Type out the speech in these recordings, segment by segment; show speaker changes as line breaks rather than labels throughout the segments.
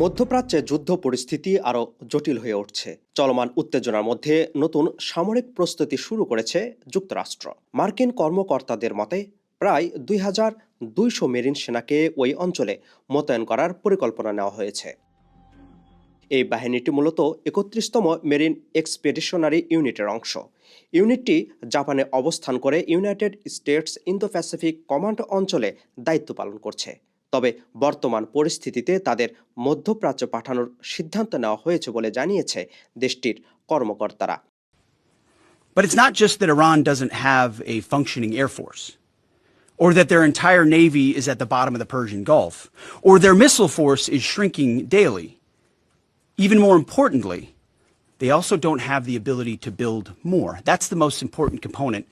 মধ্যপ্রাচ্যে যুদ্ধ পরিস্থিতি আরও জটিল হয়ে উঠছে। চলমান উত্তেজনার মধ্যে নতুন সামরিক প্রস্তুতি শুরু করেছে যুক্তরাষ্ট্র। মার্কিন কর্মকর্তাদের মতে প্রায় ২,২০০ মেরিন সেনাকে ওই অঞ্চলে মোতায়েন করার পরিকল্পনা নেওয়া হয়েছে। এই বাহিনীটি মূলত ৩১তম মেরিন এক্সপেডিশনারি ইউনিটের অংশ। ইউনিটটি জাপানে অবস্থান করে United states Indo Pacific command অঞ্চলে দায়িত্ব পালন করছে। তবে বর্তমান পরিস্থিতিতে তাদের মধ্যপ্রাচ্য পাঠানোর সিদ্ধান্ত নেওয়া হয়েছে বলে জানিয়েছে দেশটির কর্মকর্তারা।
But it's not just that Iran doesn't have a functioning air force, or that their entire navy is at the bottom of the Persian Gulf, or their missile force is shrinking daily. Even more importantly, they also don't have the ability to build more. That's the most important component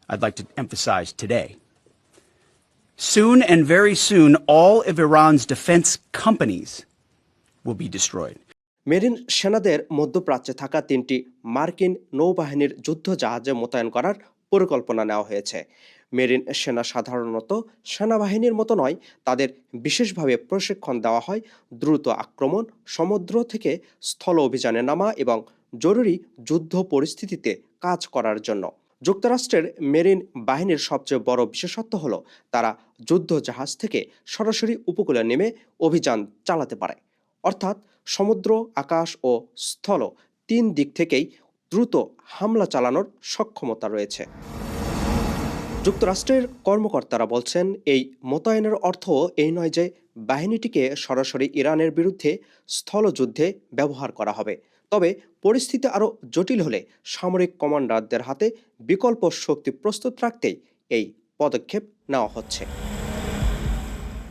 I'd like to emphasize today. Soon and very soon, all of Iran's defense companies will be destroyed.
Marine সেনাদের মধ্যপ্রাচ্যে থাকা ৩টি মার্কিন নৌবাহিনীর যুদ্ধ জাহাজে মোতায়েন করার পরিকল্পনা নেওয়া হয়েছে। মেরিন সেনা সাধারণত সেনাবাহিনীর মতো নয়, তাদের বিশেষভাবে প্রশিক্ষণ দেওয়া হয় দ্রুত আক্রমণ, সমুদ্র থেকে স্থল অভিযানে নামা এবং জরুরি যুদ্ধ পরিস্থিতিতে কাজ করার জন্য। যুক্তরাষ্ট্রের মেরিন বাহিনীর সবচেয়ে বড় বিশেষত্ব হল তারা যুদ্ধ জাহাজ থেকে সরাসরি উপকূলে নেমে অভিযান চালাতে পারে, অর্থাৎ সমুদ্র, আকাশ ও স্থল ৩ দিক থেকেই দ্রুত হামলা চালানোর সক্ষমতা রয়েছে। যুক্তরাষ্ট্রের কর্মকর্তারা বলছেন, এই মোতায়েনের অর্থ এই নয় যে বাহিনীটিকে সরাসরি ইরানের বিরুদ্ধে স্থলযুদ্ধে ব্যবহার করা হবে। তবে পরিস্থিতি আরও জটিল হলে সামরিক কমান্ডারদের হাতে বিকল্প শক্তি প্রস্তুত রাখতেই এই পদক্ষেপ নেওয়া হচ্ছে।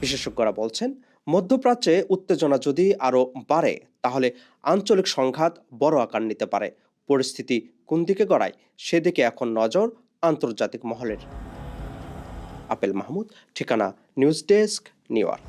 বিশেষজ্ঞরা বলছেন, মধ্যপ্রাচ্যে উত্তেজনা যদি আরও বাড়ে তাহলে আঞ্চলিক সংঘাত বড় আকার নিতে পারে। পরিস্থিতি কোন দিকে গড়ায় সেদিকে এখন নজর আন্তর্জাতিক মহলের। আপেল মাহমুদ, ঠিকানা নিউজ ডেস্ক, নিউ ইয়র্ক।